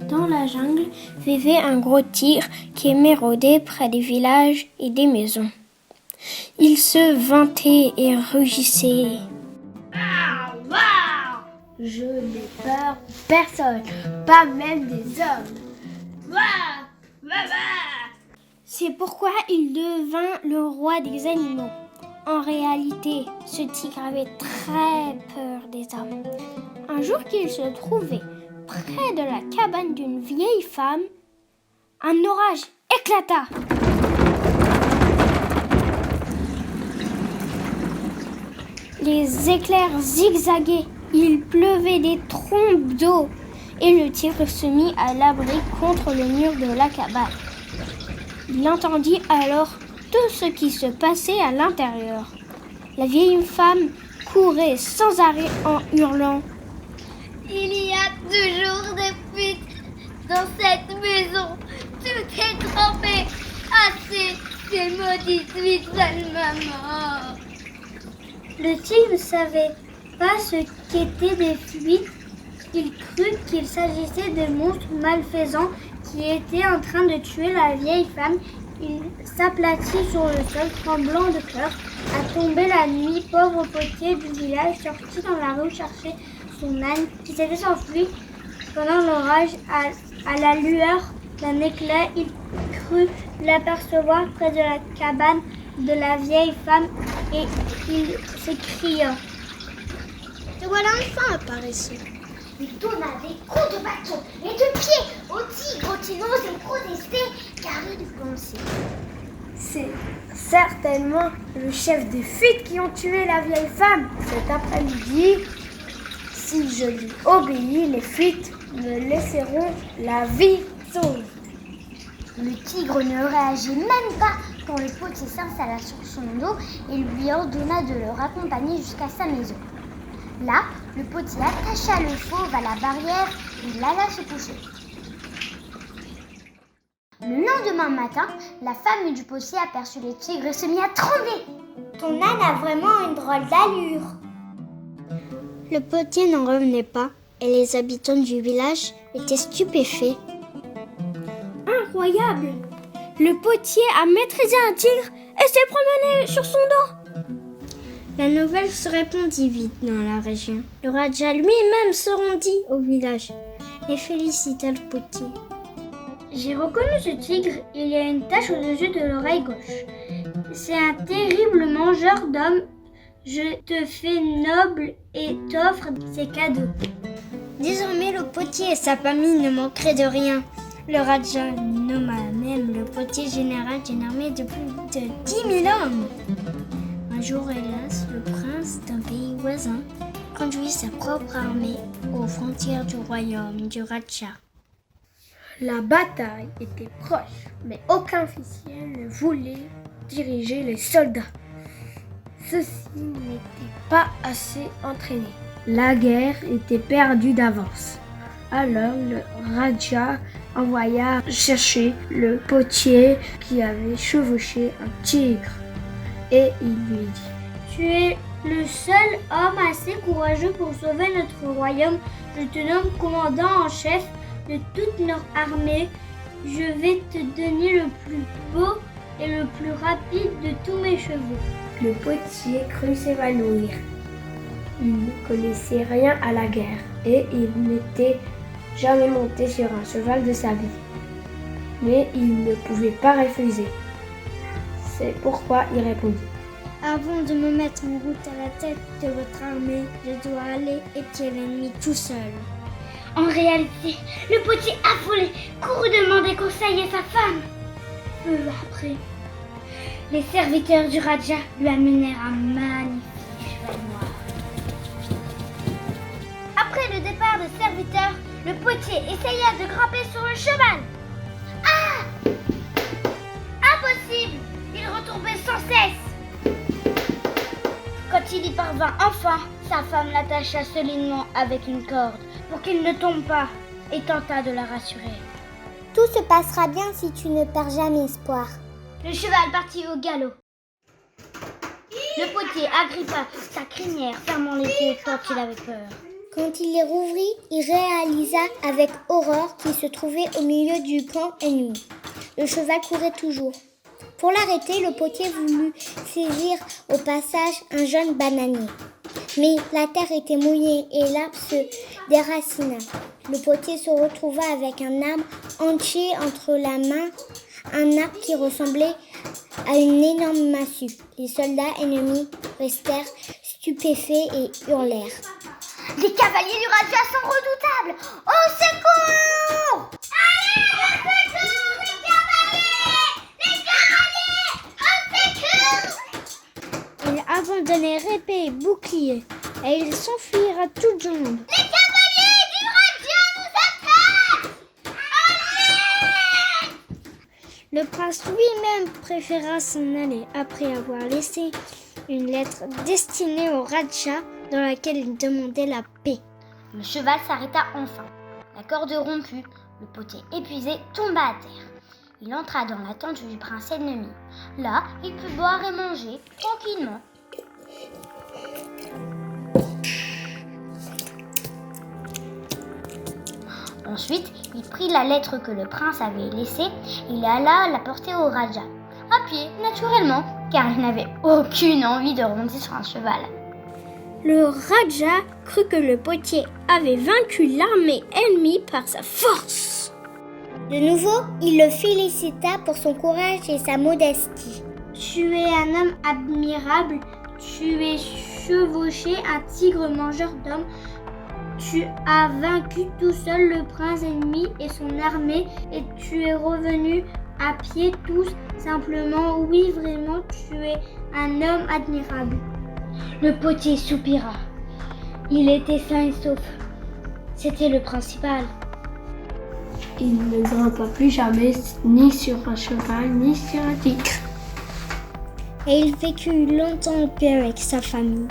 Dans la jungle vivait un gros tigre qui aimait rôder près des villages et des maisons. Il se vantait et rugissait. Je n'ai peur de personne, pas même des hommes. C'est pourquoi il devint le roi des animaux. En réalité, ce tigre avait très peur des hommes. Un jour qu'il se trouvait près de la cabane d'une vieille femme, un orage éclata. Les éclairs zigzaguaient, il pleuvait des trombes d'eau et le tigre se mit à l'abri contre le mur de la cabane. Il entendit alors tout ce qui se passait à l'intérieur. La vieille femme courait sans arrêt en hurlant. Il y a toujours des fuites dans cette maison. Tout est trempé. Assez, ces maudites fuites veulent ma mort. Le tigre ne savait pas ce qu'étaient des fuites. Il crut qu'il s'agissait de monstres malfaisants qui étaient en train de tuer la vieille femme. Il s'aplatit sur le sol, tremblant de peur. À tomber la nuit, pauvre potier du village sortit dans la rue chercher son âne qui s'était enfui pendant l'orage. À la lueur d'un éclair, il crut l'apercevoir près de la cabane de la vieille femme et il s'écria. Te voilà enfin apparaissant. Il donna des coups de bâton et de pied au tigre qui n'osait protester car il pensait. C'est certainement le chef des fuites qui ont tué la vieille femme. Cet après-midi, si je lui obéis, les fuites me laisseront la vie sauve. Le tigre ne réagit même pas quand le potier s'installa sur son dos et lui ordonna de le raccompagner jusqu'à sa maison. Là, le potier attacha le fauve à la barrière et il alla se coucher. Le lendemain matin, la femme du potier aperçut le tigre et se mit à trembler. Ton âne a vraiment une drôle d'allure. Le potier n'en revenait pas et les habitants du village étaient stupéfaits. Incroyable! Le potier a maîtrisé un tigre et s'est promené sur son dos. La nouvelle se répandit vite dans la région. Le Raja lui-même se rendit au village et félicita le potier. J'ai reconnu ce tigre, il y a une tache au-dessus de l'oreille gauche. C'est un terrible mangeur d'hommes. Je te fais noble et t'offre ses cadeaux. Désormais, le potier et sa famille ne manqueraient de rien. Le Raja nomma même le potier général d'une armée de plus de 10 000 hommes. Un jour, hélas, le prince d'un pays voisin conduit sa propre armée aux frontières du royaume du Raja. La bataille était proche, mais aucun officiel ne voulait diriger les soldats. Ceux-ci n'étaient pas assez entraînés. La guerre était perdue d'avance. Alors le Raja envoya chercher le potier qui avait chevauché un tigre. Et il lui dit: Tu es le seul homme assez courageux pour sauver notre royaume. Je te nomme commandant en chef de toute notre armée. Je vais te donner le plus beau et le plus rapide de tous mes chevaux. Le potier crut s'évanouir. Il ne connaissait rien à la guerre et il n'était jamais monté sur un cheval de sa vie. Mais il ne pouvait pas refuser. C'est pourquoi il répondit: Avant de me mettre en route à la tête de votre armée, je dois aller épier l'ennemi tout seul. En réalité, le potier affolé courut demander conseil à sa femme. Peu après, les serviteurs du Raja lui amenèrent un magnifique cheval noir. Après le départ des serviteurs, le potier essaya de grimper sur le cheval. Ah! Impossible! Il retombait sans cesse. Quand il y parvint enfin, sa femme l'attacha solidement avec une corde pour qu'il ne tombe pas et tenta de la rassurer. Tout se passera bien si tu ne perds jamais espoir. Le cheval partit au galop. Le potier agrippa sa crinière, fermant les yeux quand il avait peur. Quand il les rouvrit, il réalisa avec horreur qu'il se trouvait au milieu du camp ennemi. Le cheval courait toujours. Pour l'arrêter, le potier voulut saisir au passage un jeune bananier. Mais la terre était mouillée et l'arbre se déracina. Le potier se retrouva avec un arbre entier entre la main, un arbre qui ressemblait à une énorme massue. Les soldats ennemis restèrent stupéfaits et hurlèrent. Les cavaliers du Raja sont redoutables! Au secours! Allez, au secours, les cavaliers! Les cavaliers! Au secours! Ils abandonnèrent épée et bouclier et ils s'enfuirent à toutes jambes. Les cavaliers du Raja nous attaquent! Allez! Le prince lui-même préféra s'en aller après avoir laissé une lettre destinée au Raja dans laquelle il demandait la paix. Le cheval s'arrêta enfin. La corde rompue, le potier épuisé tomba à terre. Il entra dans la tente du prince ennemi. Là, il put boire et manger tranquillement. Ensuite, il prit la lettre que le prince avait laissée et il alla la porter au Raja. À pied, naturellement, car il n'avait aucune envie de remonter sur un cheval. Le Raja crut que le potier avait vaincu l'armée ennemie par sa force. De nouveau, il le félicita pour son courage et sa modestie. Tu es un homme admirable, tu es chevauché un tigre mangeur d'hommes, tu as vaincu tout seul le prince ennemi et son armée et tu es revenu à pied tout simplement. Oui, vraiment, tu es un homme admirable. Le potier soupira. Il était sain et sauf. C'était le principal. Il ne grimpa plus jamais ni sur un cheval ni sur un tigre. Et il vécut longtemps en paix avec sa famille.